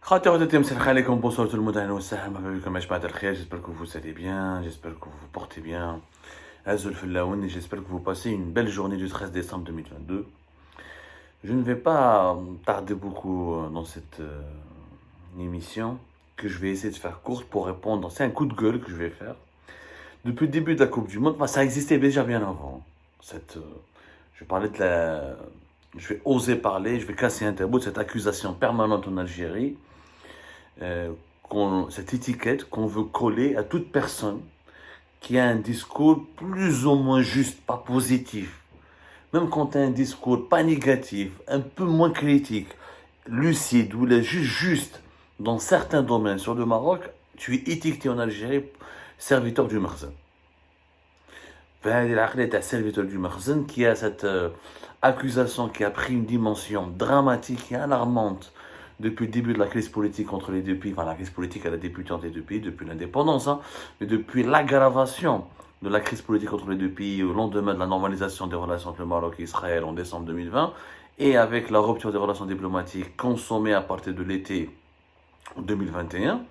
Bonsoir tout le monde, j'espère que vous allez bien, j'espère que vous vous portez bien. J'espère que vous passez une belle journée du 13 décembre 2022. Je ne vais pas tarder beaucoup dans cette émission, que je vais essayer de faire courte pour répondre. C'est un coup de gueule que je vais faire. Depuis le début de la Coupe du Monde, ça existait déjà bien avant. Je vais parler je vais oser parler, je vais casser un tabou de cette accusation permanente en Algérie, cette étiquette qu'on veut coller à toute personne qui a un discours plus ou moins juste, pas positif. Même quand tu as un discours pas négatif, un peu moins critique, lucide, ou juste dans certains domaines sur le Maroc, tu es étiqueté en Algérie serviteur du Makhzen. Un serviteur du Makhzen qui a cette accusation qui a pris une dimension dramatique et alarmante depuis le début de la crise politique entre les deux pays. Enfin, la crise politique, elle a débuté entre les deux pays depuis l'indépendance, mais depuis l'aggravation de la crise politique entre les deux pays au lendemain de la normalisation des relations entre le Maroc et Israël en décembre 2020, et avec la rupture des relations diplomatiques consommée à partir de l'été 2021,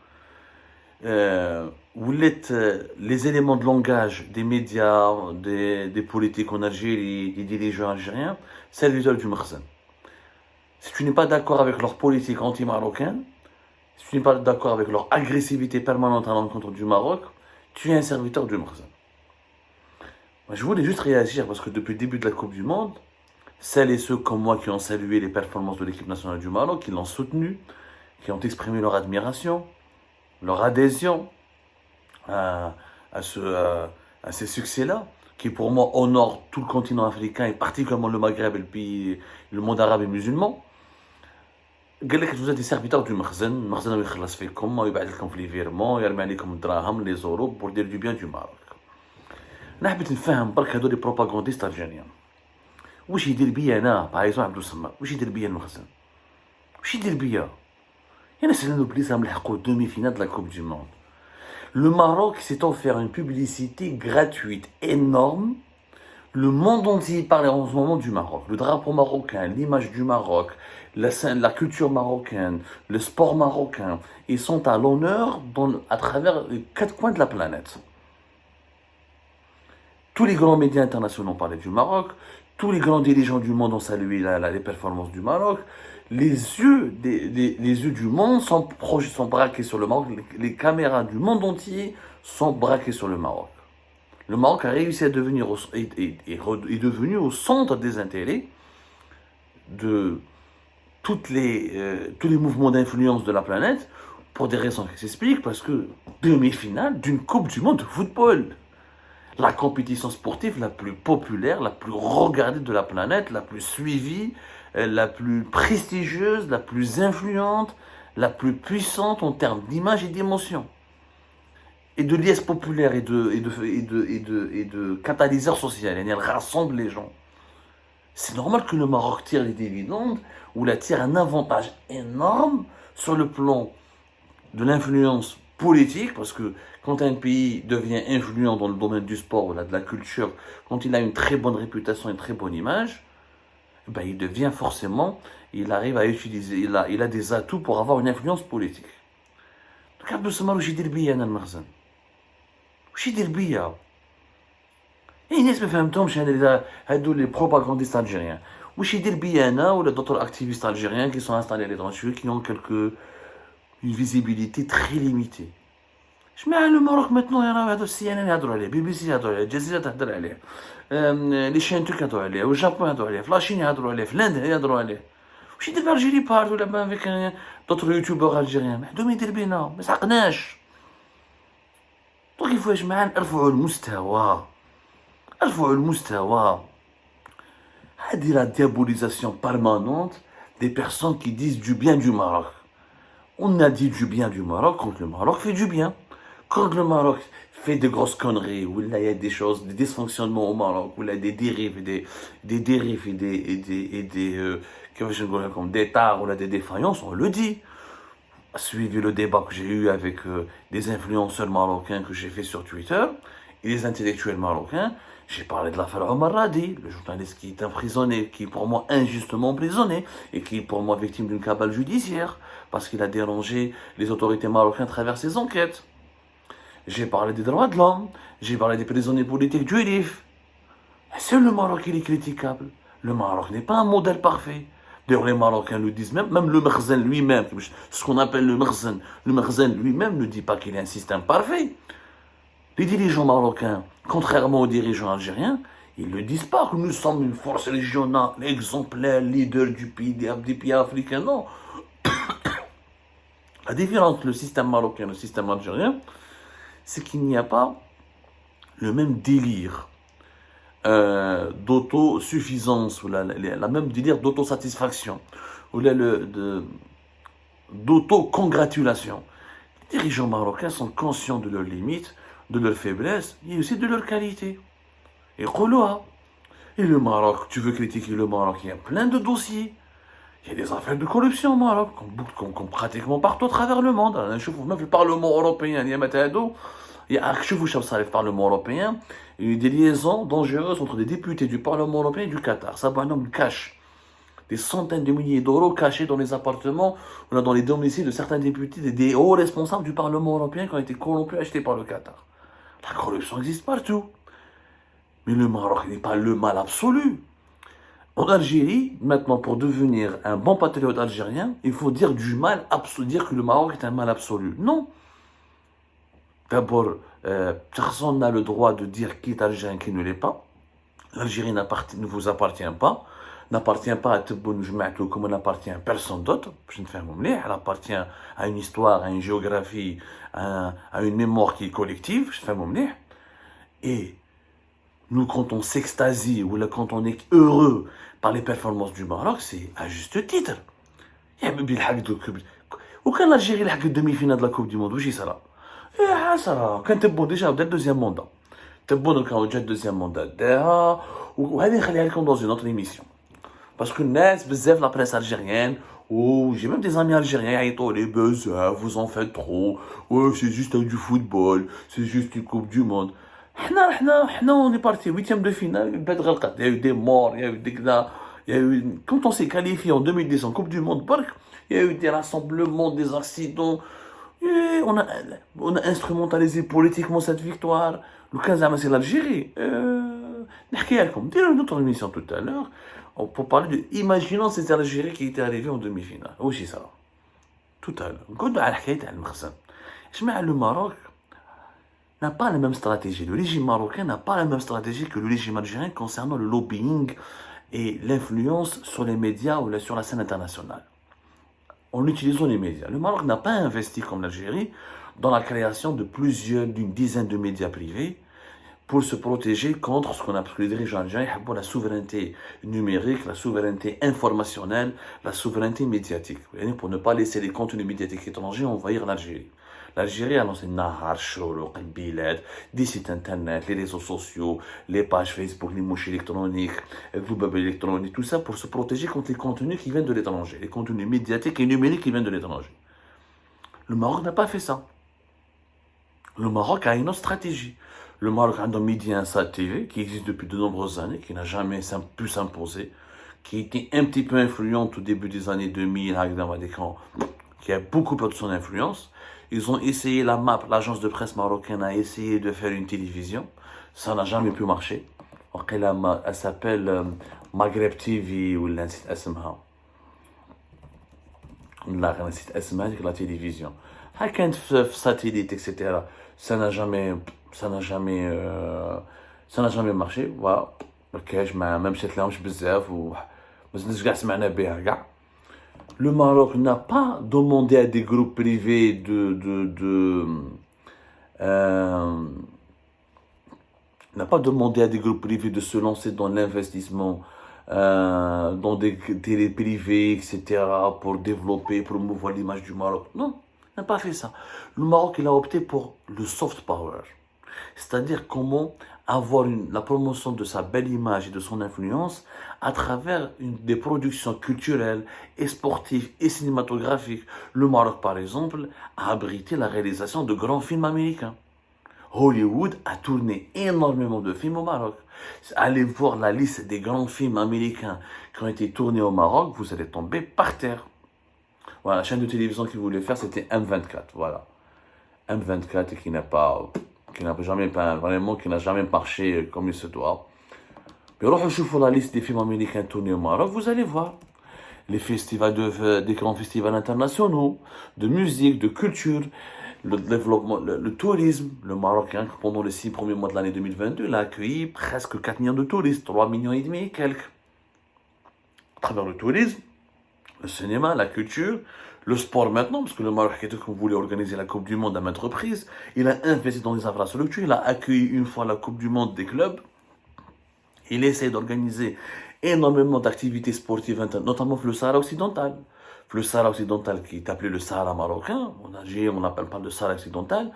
où les éléments de langage des médias, des politiques en Algérie, des dirigeants algériens, serviteurs du Makhzen. Si tu n'es pas d'accord avec leur politique anti-marocaine, si tu n'es pas d'accord avec leur agressivité permanente à l'encontre du Maroc, tu es un serviteur du Makhzen. Je voulais juste réagir parce que depuis le début de la Coupe du Monde, celles et ceux comme moi qui ont salué les performances de l'équipe nationale du Maroc, qui l'ont soutenu, qui ont exprimé leur admiration, leur adhésion à ces succès-là, qui pour moi honorent tout le continent africain et particulièrement le Maghreb et le monde arabe et musulman. قال لك vous êtes des serviteurs du Makhzen. المخزن يخلص فيكم ويبعث لكم في لي فيرمون يرمي عليكم الدراهم لي زورو pour dire du bien du Maroc. انا حبيت نفهم برك هذول لي بروباغانديست الجيريان واش يدير بيا انا بايزون عبد الصمد، واش يدير بيا المخزن، واش يدير بيا يا ناس اللي نوبليس راهم لحقوا demi finale de la Coupe du Monde. Le Maroc s'est offert une publicité gratuite énorme. Le monde entier parle en ce moment du Maroc. Le drapeau marocain, l'image du Maroc, la culture marocaine, le sport marocain, ils sont à l'honneur à travers les quatre coins de la planète. Tous les grands médias internationaux ont parlé du Maroc, tous les grands dirigeants du monde ont salué les performances du Maroc. Les yeux du monde sont braqués sur le Maroc, les caméras du monde entier sont braquées sur le Maroc. Le Maroc a réussi à devenir est devenu au centre des intérêts de tous les mouvements d'influence de la planète pour des raisons qui s'expliquent, parce que demi-finale d'une Coupe du Monde de football, la compétition sportive la plus populaire, la plus regardée de la planète, la plus suivie, la plus prestigieuse, la plus influente, la plus puissante en termes d'image et d'émotion. Et de liesse populaire et de catalyseur social. Elle rassemble les gens. C'est normal que le Maroc tire les dividendes ou la tire un avantage énorme sur le plan de l'influence politique, parce que quand un pays devient influent dans le domaine du sport ou de la culture, quand il a une très bonne réputation, une très bonne image, ben il devient forcément, il arrive à utiliser, il a des atouts pour avoir une influence politique. Donc, عبد الصمد واش يدير بيا انا المخزن؟ واش يدير بيا؟ الناس ما فهمتهمش هادو لي بروباغانديست algériens. واش يدير بيا انا ولا d'autres activistes algériens qui sont installés à l'étranger, qui ont une visibilité très limitée. اشمعنى le Maroc maintenant راه هادو السي ان ان يهضروا عليه، بي بي سي يهضروا عليه، الجزيرة تهضر عليه، لي شين ترك يهضروا عليه، والجابون يهضروا عليه، في لاشين يهضروا عليه، في الهند يهضروا عليه. واش يدير بالجيري بارد ولا avec d'autres youtubeurs algériens؟ محدوم يدير بينا، ما سحقناش. دونك il faut يا جماعة نرفعوا المستوى. هذه la diabolisation permanente des personnes qui disent du bien du Maroc. On a dit du bien du Maroc quand le Maroc fait du bien. Quand le Maroc fait de grosses conneries, où il y a des choses, des dysfonctionnements au Maroc, où il y a des dérives des tares, ou des défaillances, on le dit. Suivi le débat que j'ai eu avec des influenceurs marocains que j'ai fait sur Twitter, et les intellectuels marocains, J'ai parlé de l'affaire Omar Radi, le journaliste qui est emprisonné, qui est pour moi injustement emprisonné, et qui est pour moi victime d'une cabale judiciaire, parce qu'il a dérangé les autorités marocaines à travers ses enquêtes. J'ai parlé des droits de l'homme, j'ai parlé des prisonniers politiques du RIF. C'est le Maroc qui est critiquable. Le Maroc n'est pas un modèle parfait. D'ailleurs, les Marocains le disent même le Mekhzen lui-même, ce qu'on appelle le Mekhzen lui-même ne dit pas qu'il y a un système parfait. Les dirigeants marocains, contrairement aux dirigeants algériens, ils ne disent pas que nous sommes une force régionale, exemplaire, leader du pays, des pays africains. Non. La différence entre le système marocain et le système algérien, c'est qu'il n'y a pas le même délire d'autosuffisance, ou la même délire d'autosatisfaction, ou d'autocongratulation. Les dirigeants marocains sont conscients de leurs limites, de leurs faiblesses, et aussi de leurs qualités. Et le Maroc, tu veux critiquer le Maroc, il y a plein de dossiers. Il y a des affaires de corruption au Maroc, comme pratiquement partout à travers le monde. Même le Parlement européen, il y a le Parlement européen, il y a eu des liaisons dangereuses entre des députés du Parlement européen et du Qatar. Ça, un homme cache des centaines de milliers d'euros cachés dans les appartements, ou dans les domiciles de certains députés, des hauts responsables du Parlement européen qui ont été corrompus et achetés par le Qatar. La corruption existe partout. Mais le Maroc n'est pas le mal absolu. En Algérie, maintenant, pour devenir un bon patriote algérien, il faut dire du mal absolu, dire que le Maroc est un mal absolu. Non. D'abord, personne n'a le droit de dire qui est algérien, qui ne l'est pas. L'Algérie ne vous appartient pas. N'appartient pas à Tebboune Jma'atou comme elle n'appartient à personne d'autre. Elle appartient à une histoire, à une géographie, à une mémoire qui est collective. Et nous, quand on s'extasie ou là, quand on est heureux par les performances du Maroc, c'est à juste titre. Aucun Algérie a demi-finale de la Coupe du Monde. Oui, ça là. Ça, quand tu es déjà au deuxième mandat. Tu es bon quand on a le deuxième mandat. Ou allez, dans une autre émission. Parce que la presse algérienne, j'ai même des amis algériens, les buzz, vous en faites trop, c'est juste du football, c'est juste une Coupe du Monde. On est parti, 8e de finale, il y a eu des morts, il y a eu des gars, quand on s'est qualifié en 2010 en Coupe du Monde, il y a eu des rassemblements, des accidents, et on a instrumentalisé politiquement cette victoire. Le 15 mai, c'est l'Algérie. Une autre émission tout à l'heure, pour parler de imaginons cette Algérie qui était arrivée en demi-finale. Oui, ça. Tout à l'heure. Le Maroc n'a pas la même stratégie. Le régime marocain n'a pas la même stratégie que le régime algérien concernant le lobbying et l'influence sur les médias ou sur la scène internationale. En utilisant les médias. Le Maroc n'a pas investi comme l'Algérie dans la création d'une dizaine de médias privés pour se protéger contre ce qu'on appelle les dirigeants algériens pour la souveraineté numérique, la souveraineté informationnelle, la souveraineté médiatique. Pour ne pas laisser les contenus médiatiques étrangers envahir l'Algérie. L'Algérie a lancé Nahar, Shorouk, Bilad, des sites internet, les réseaux sociaux, les pages Facebook, les mouches électroniques, les boubabes électroniques, tout ça pour se protéger contre les contenus qui viennent de l'étranger, les contenus médiatiques et numériques qui viennent de l'étranger. Le Maroc n'a pas fait ça. Le Maroc a une autre stratégie. Le Maroc a un média Insat TV qui existe depuis de nombreuses années, qui n'a jamais pu s'imposer, qui était un petit peu influente au début des années 2000, qui a beaucoup perdu son influence. Ils ont essayé, l'agence de presse marocaine a essayé de faire une télévision. Ça n'a jamais pu marcher. Elle s'appelle Maghreb TV ou la télévision. Satellite, etc. Ça n'a jamais marché. Voilà. Même si le Maroc n'a pas demandé à des groupes privés de se lancer dans l'investissement dans des télé privées, etc., pour développer, promouvoir l'image du Maroc. Non, il n'a pas fait ça. Le Maroc, il a opté pour le soft power. C'est-à-dire comment avoir la promotion de sa belle image et de son influence à travers des productions culturelles et sportives et cinématographiques. Le Maroc, par exemple, a abrité la réalisation de grands films américains. Hollywood a tourné énormément de films au Maroc. Allez voir la liste des grands films américains qui ont été tournés au Maroc, vous allez tomber par terre. Voilà, la chaîne de télévision qu'ils voulaient faire, c'était M24, voilà. M24 et qui n'a jamais, vraiment, qui n'a jamais marché comme il se doit. Mais alors, je vous la liste des films américains tournés au Maroc, vous allez voir. Les festivals des grands festivals internationaux, de musique, de culture, le développement, le tourisme. Le Maroc, hein, pendant les 6 premiers mois de l'année 2022, il a accueilli presque 4 millions de touristes, 3 millions et demi et quelques. À travers le tourisme, le cinéma, la culture, le sport maintenant, parce que le Maroc, comme voulait organiser la Coupe du Monde à maintes reprises, il a investi dans les infrastructures, il a accueilli une fois la Coupe du Monde des clubs, il essaie d'organiser énormément d'activités sportives, notamment le Sahara occidental. Le Sahara occidental qui est appelé le Sahara marocain, on n'appelle pas le Sahara occidental,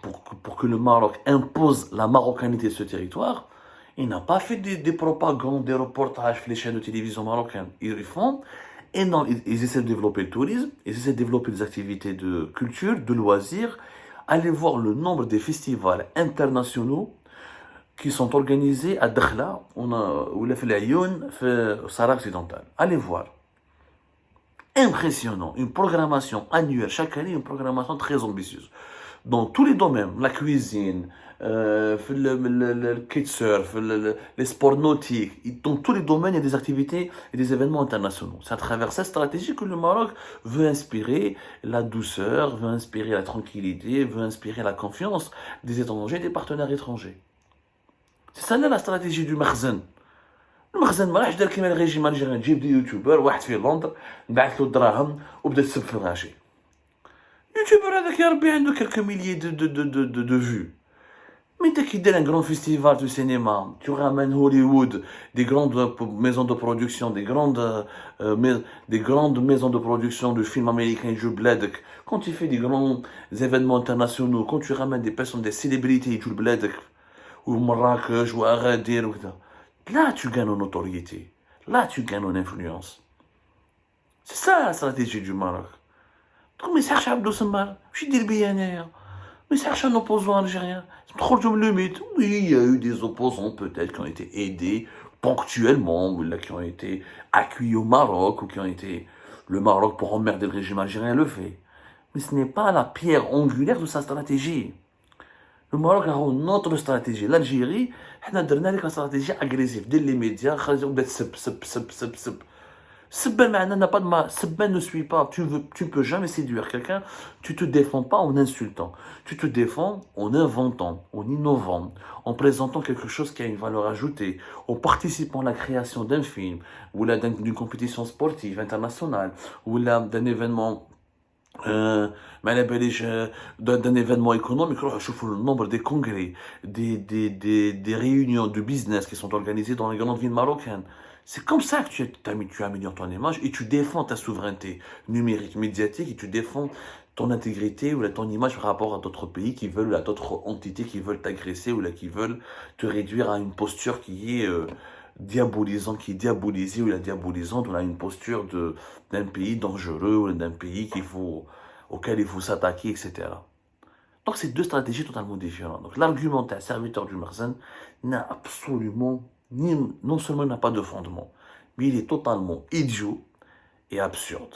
pour que le Maroc impose la marocanité de ce territoire. Il n'a pas fait des propagandes, des reportages, les chaînes de télévision marocaines. Ils font, et non, ils essaient de développer le tourisme, ils essaient de développer des activités de culture, de loisirs. Allez voir le nombre des festivals internationaux qui sont organisés à Dakhla, ou la Ayoun, au Sahara occidental. Allez voir. Impressionnant. Une programmation annuelle, chaque année, une programmation très ambitieuse. Dans tous les domaines, la cuisine, le kitesurf, les sports nautiques, dans tous les domaines, il y a des activités et des événements internationaux. C'est à travers cette stratégie que le Maroc veut inspirer la douceur, veut inspirer la tranquillité, veut inspirer la confiance des étrangers et des partenaires étrangers. C'est ça là la stratégie du Makhzen. المخزن ما راحش دار كيما الريجيم الجيران تجيب دي يوتيوبر واحد في لندن نبعث له الدراهم وبدا تسب في الغاشي. يوتيوبر هذاك يا ربي عنده كالكو ميليي دو فيو. Mais dès qu'il y a un grand festival de cinéma, tu ramènes Hollywood, des grandes maisons de production, des grandes maisons de production de films américains, Jules Bledek, quand tu fais des grands événements internationaux, quand tu ramènes des personnes, des célébrités, Jules Bledek, ou Marrakech, ou Agadir, ou ça. Là, tu gagnes en notoriété. Là, tu gagnes en influence. C'est ça la stratégie du Maroc. Donc, mais cherche Abdou Semmar, je dis le bien. Mais cherche un opposant algérien. C'est trop le mythe. Oui, il y a eu des opposants peut-être qui ont été aidés ponctuellement, ou là, qui ont été accueillis au Maroc, ou qui ont été. Le Maroc, pour emmerder le régime algérien, le fait. Mais ce n'est pas la pierre angulaire de sa stratégie. Le Maroc a une autre stratégie. L'Algérie, on a une stratégie agressive. Dès les médias, ne suit pas. Tu peux jamais séduire quelqu'un. Tu te défends pas en insultant. Tu te défends en inventant, en innovant, en présentant quelque chose qui a une valeur ajoutée, en participant à la création d'un film, ou d'une compétition sportive internationale, ou d'un événement d'un événement économique. Je vois le nombre des congrès, des réunions de business qui sont organisées dans les grandes villes marocaines. C'est comme ça que tu améliores ton image et tu défends ta souveraineté numérique, médiatique, et tu défends ton intégrité ou ton image par rapport à d'autres pays qui veulent, à d'autres entités qui veulent t'agresser ou là, qui veulent te réduire à une posture qui est diabolisante, qui est diabolisée ou la diabolisante, on a une posture d'un pays dangereux ou d'un pays auquel il faut s'attaquer, etc. Donc c'est deux stratégies totalement différentes. Donc l'argumentaire serviteur du Makhzen n'a absolument, non seulement n'a pas de fondement, mais il est totalement idiot et absurde.